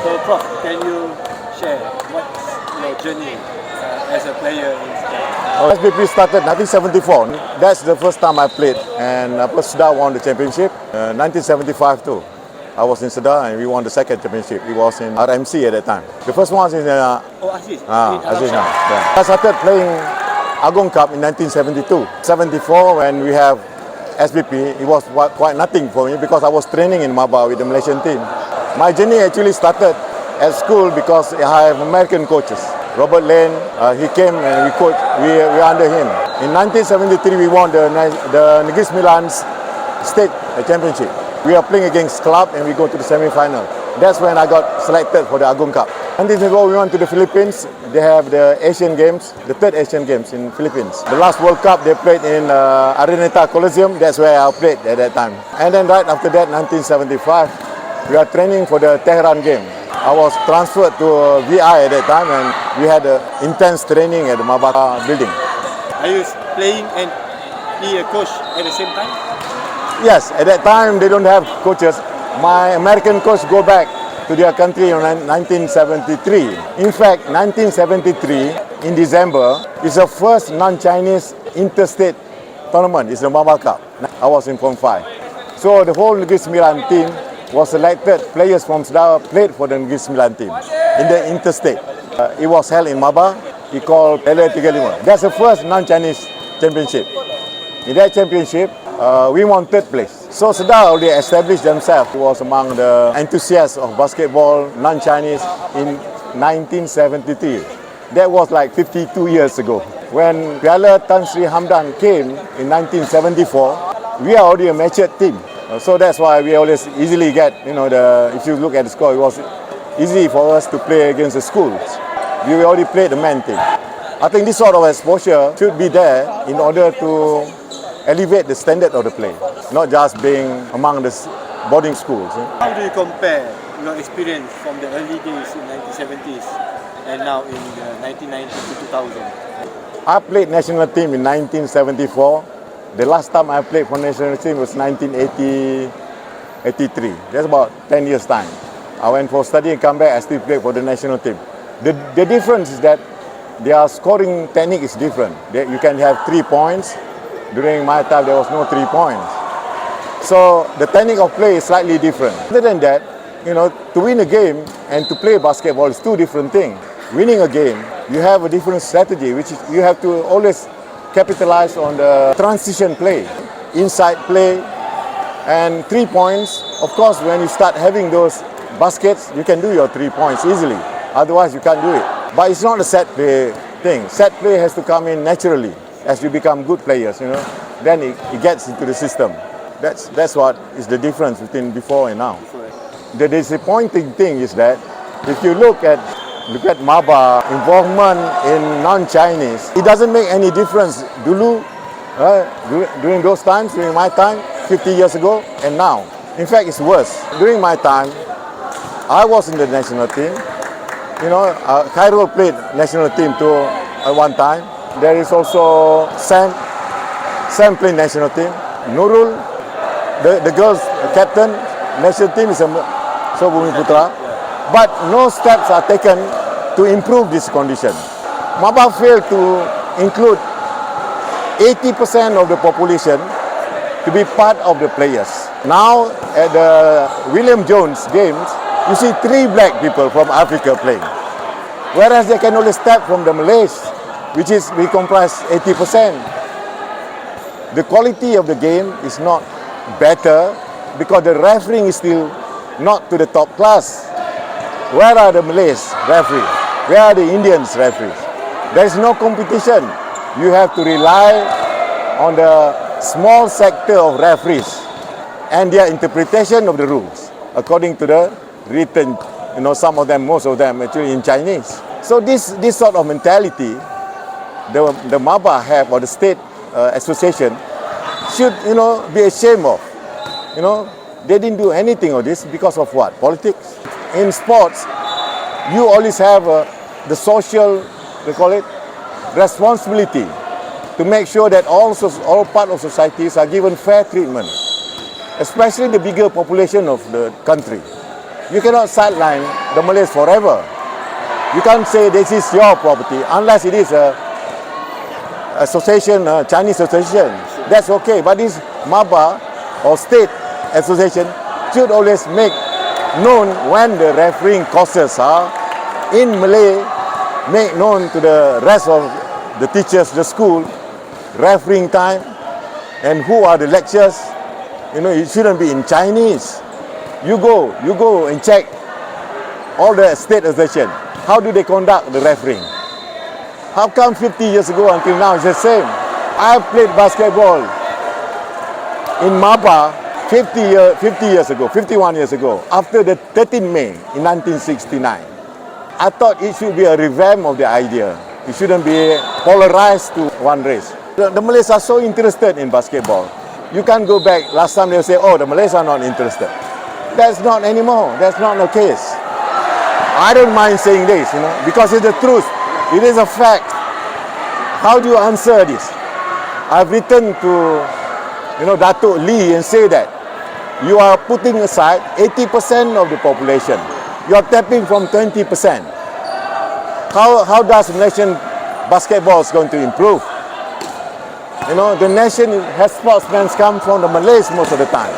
So, Prof, can you share what's your journey as a player in SDAR? SBP started 1974. That's the first time I played, and SDAR won the championship. 1975 too. I was in SDAR and we won the second championship. It was in RMC at that time. The first one was in Aziz. Aziz. Yeah. I started playing Agong Cup in 1972. 74 when we have SBP, it was quite nothing for me because I was training in Maba with the Malaysian team. My journey actually started at school because I have American coaches. Robert Lane, he came and we were under him. In 1973, we won the Negeri Sembilan's state championship. We are playing against club and we go to the semi-final. That's when I got selected for the Agong Cup. 20 years ago, we went to the Philippines. They have the Asian Games, the third Asian Games in Philippines. The last World Cup, they played in Araneta Coliseum. That's where I played at that time. And then right after that, 1975, we are training for the Tehran game. I was transferred to VI at that time and we had intense training at the Mabata building. Are you playing and be a coach at the same time? Yes, at that time they don't have coaches. My American coach go back to their country in 1973. In fact, 1973 in December is the first non-Chinese interstate tournament. It's the Maba Cup. I was in Form 5. So the whole Negeri Sembilan team was selected. Players from SDAR played for the Negeri Sembilan team in the interstate. It was held in Maba. It called Piala 35. That's the first non-Chinese championship. In that championship, we won third place. So SDAR already established themselves. It was among the enthusiasts of basketball, non-Chinese, in 1973. That was like 52 years ago. When Piala Hamdan came in 1974, we are already a matured team. So that's why we always easily get, if you look at the score, it was easy for us to play against the schools. We already played the men team. I think this sort of exposure should be there in order to elevate the standard of the play, not just being among the boarding schools. How do you compare your experience from the early days in 1970s and now in the 1990s to 2000? I played national team in 1974. The last time I played for national team was 1983. That's about 10 years time. I went for study and come back, I still played for the national team. The difference is that their scoring technique is different. You can have 3 points. During my time, there was no 3 points. So the technique of play is slightly different. Other than that, to win a game and to play basketball is two different things. Winning a game, you have a different strategy, which is you have to always capitalize on the transition play, inside play, and 3 points. Of course, when you start having those baskets, you can do your 3 points easily. Otherwise, you can't do it. But it's not a set play thing. Set play has to come in naturally. As you become good players, then it gets into the system. That's what is the difference between before and now. The disappointing thing is that if you look at Maba involvement in non-Chinese, it doesn't make any difference. During those times, during my time, 50 years ago, and now. In fact, it's worse. During my time, I was in the national team. Cairo played national team too at one time. There is also Sam playing national team. Nurul, the girls captain, national team is Sobumi Putra. But no steps are taken to improve this condition. Maba failed to include 80% of the population to be part of the players. Now at the William Jones games, you see 3 black people from Africa playing. Whereas they can only step from the Malays, we comprise 80%. The quality of the game is not better because the refereeing is still not to the top class. Where are the Malays referees? Where are the Indians referees? There is no competition. You have to rely on the small sector of referees and their interpretation of the rules according to the written, some of them, most of them actually in Chinese. So this sort of mentality the Maba have, or the state association, should be ashamed of. They didn't do anything of this because of what? Politics. In sports, you always have the social, they call it, responsibility to make sure that all parts of societies are given fair treatment, especially the bigger population of the country. You cannot sideline the Malays forever. You can't say this is your property unless it is a association, a Chinese association. That's okay. But this MABA or state association should always make known when the refereeing courses are in Malay, make known to the rest of the teachers, the school, refereeing time, and who are the lectures. You know, it shouldn't be in Chinese. You go and check all the state association. How do they conduct the refereeing? How come 50 years ago until now it's the same? I played basketball in MABA 51 years ago, after the 13th May in 1969. I thought it should be a revamp of the idea. It shouldn't be polarized to one race. The Malays are so interested in basketball. You can't go back. Last time they say, oh, the Malays are not interested. That's not anymore. That's not the case. I don't mind saying this, you know, because it's the truth. It is a fact. How do you answer this? I've written to, you know, Datuk Lee and say that you are putting aside 80% of the population. You are tapping from 20%. How does Malaysian basketball is going to improve? You know, the nation has sportsmen come from the Malays most of the time.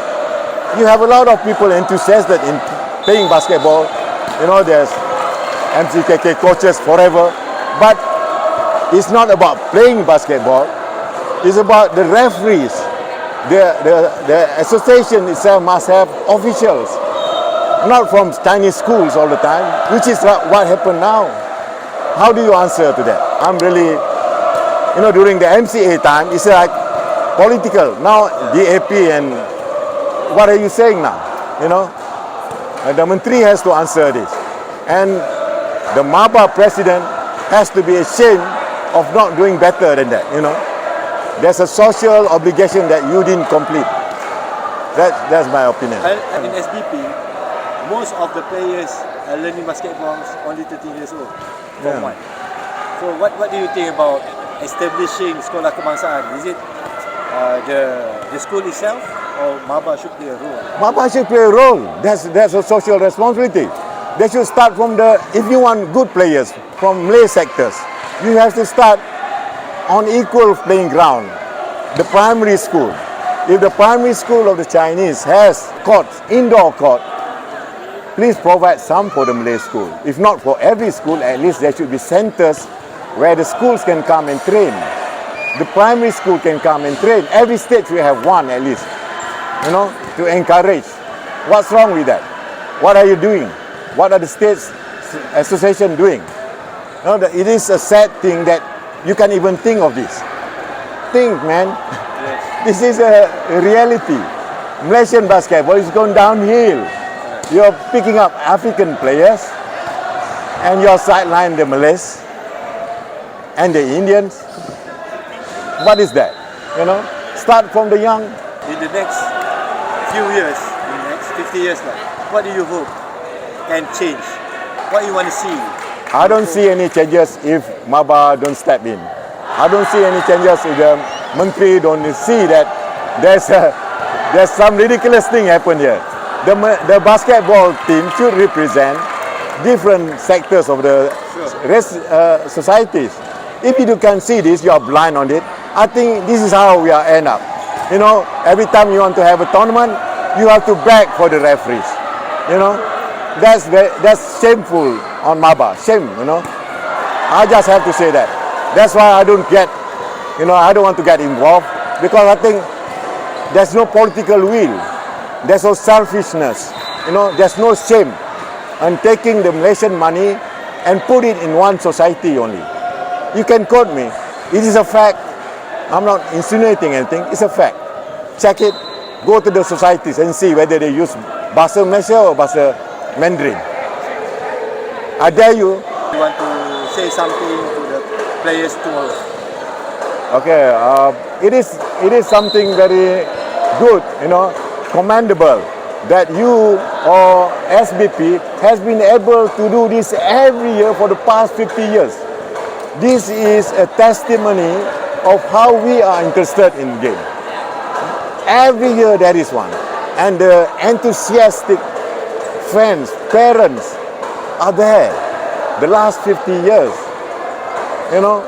You have a lot of people enthusiastic in playing basketball. You know, there's MCKK coaches forever. But it's not about playing basketball. It's about the referees. The association itself must have officials, not from Chinese schools all the time, which is what happened now. How do you answer to that? I'm really, you know, during the MCA time, it's like political. Now DAP and what are you saying now? You know, the Menteri has to answer this. And the MABA president has to be ashamed of not doing better than that, you know. There's a social obligation that you didn't complete. That's my opinion. In SDP, most of the players are learning basketball only 13 years old. Form 1. So what do you think about establishing Sekolah Kebangsaan? Is it the school itself or MABA should play a role? MABA should play a role. That's a social responsibility. They should start from if you want good players from Malay sectors, you have to start on equal playing ground. The primary school. If the primary school of the Chinese has courts, indoor court, please provide some for the Malay school. If not for every school, at least there should be centers where the schools can come and train. The primary school can come and train. Every state will have one at least, you know, to encourage. What's wrong with that? What are you doing? What are the states association doing? No, it is a sad thing that you can't even think of this. Think, man. Yes. This is a reality. Malaysian basketball is going downhill. You're picking up African players and you're sideline the Malays and the Indians. What is that? You know, start from the young. In the next few years, in the next 50 years now, what do you hope can change? What you want to see? I don't see any changes if MABA don't step in. I don't see any changes if the Menteri don't see that there's some ridiculous thing happen here. The basketball team should represent different sectors of the societies. If you can't see this, you are blind on it. I think this is how we are end up. You know, every time you want to have a tournament, you have to beg for the referees. You know, that's shameful on MABA. Shame, you know. I just have to say that. That's why I don't want to get involved, because I think there's no political will. There's no selfishness. You know, there's no shame on taking the Malaysian money and put it in one society only. You can quote me. It is a fact. I'm not insinuating anything. It's a fact. Check it. Go to the societies and see whether they use Bahasa Malaysia or Bahasa Mandarin. I dare you. You want to say something to the players tomorrow? Okay. It is something very good, you know, commendable that you or SBP has been able to do this every year for the past 50 years. This is a testimony of how we are interested in the game. Every year there is one. And the enthusiastic fans, parents are there. The last 50 years, you know,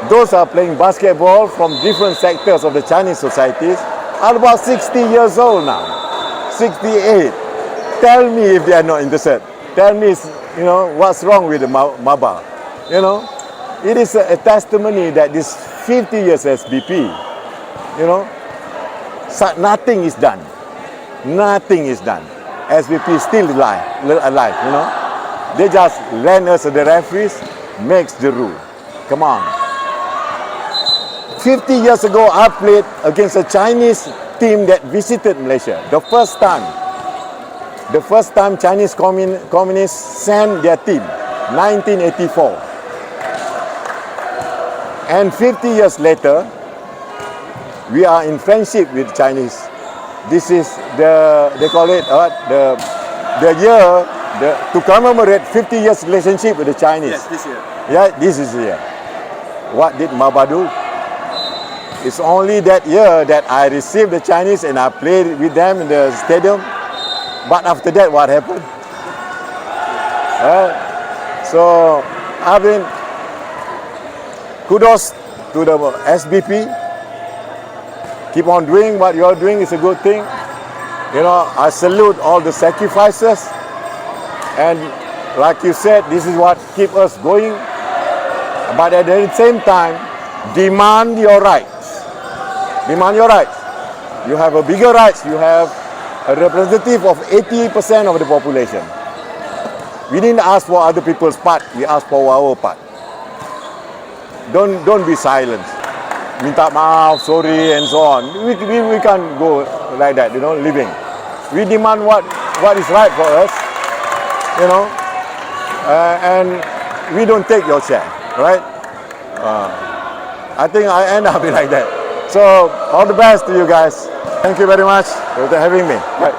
those are playing basketball from different sectors of the Chinese societies are about 60 years old now, 68. Tell me if they are not interested. Tell me, you know, what's wrong with the Maba. You know, it is a testimony that this 50 years SBP, you know, nothing is done. Nothing is done. SBP is still alive, you know. They just lend us the referees, makes the rule. Come on. 50 years ago, I played against a Chinese team that visited Malaysia. The first time Chinese communists sent their team, 1984. And 50 years later, we are in friendship with Chinese. This is they call it the year to commemorate 50 years relationship with the Chinese. Yes, this year. Yeah, this is the year. What did Maba do? It's only that year that I received the Chinese and I played with them in the stadium. But after that, what happened? So, I mean, kudos to the SBP. Keep on doing what you're doing, is a good thing. You know, I salute all the sacrifices. And like you said, this is what keeps us going. But at the same time, demand your rights. Demand your rights. You have a bigger rights. You have a representative of 80% of the population. We didn't ask for other people's part. We asked for our part. Don't be silent. Minta maaf, sorry, and so on. We can't go like that, you know, living. We demand what is right for us, you know, and we don't take your share, right? I think I end up like that. So, all the best to you guys. Thank you very much for having me. Bye.